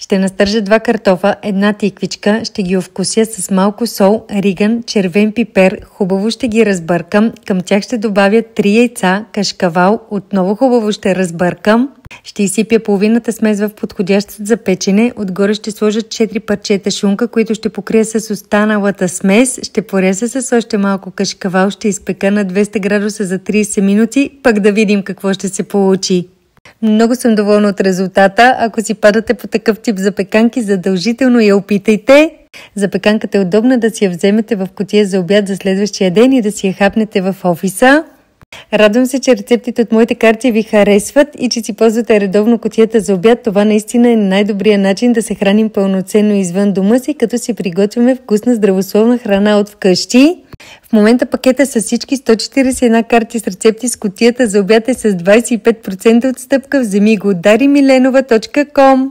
Ще настържа 2 картофа, 1 тиквичка, ще ги овкуся с малко сол, риган, червен пипер, хубаво ще ги разбъркам, към тях ще добавя 3 яйца, кашкавал, отново хубаво ще разбъркам. Ще изсипя половината смес в подходящ за печене, отгоре ще сложа 4 парчета шунка, които ще покрия с останалата смес, ще поряза с още малко кашкавал, ще изпека на 200 градуса за 30 минути, пък да видим какво ще се получи. Много съм доволна от резултата. Ако си падате по такъв тип запеканки, задължително я опитайте. Запеканката е удобна да си я вземете в кутия за обяд за следващия ден и да си я хапнете в офиса. Радвам се, че рецептите от моите карти ви харесват и че си ползвате редовно кутията за обяд. Това наистина е най-добрият начин да се храним пълноценно извън дома си, като си приготвяме вкусна здравословна храна от вкъщи. В момента пакета с всички 141 карти с рецепти с кутията за обяд е с 25% отстъпка. Вземи го от darimиленова.com.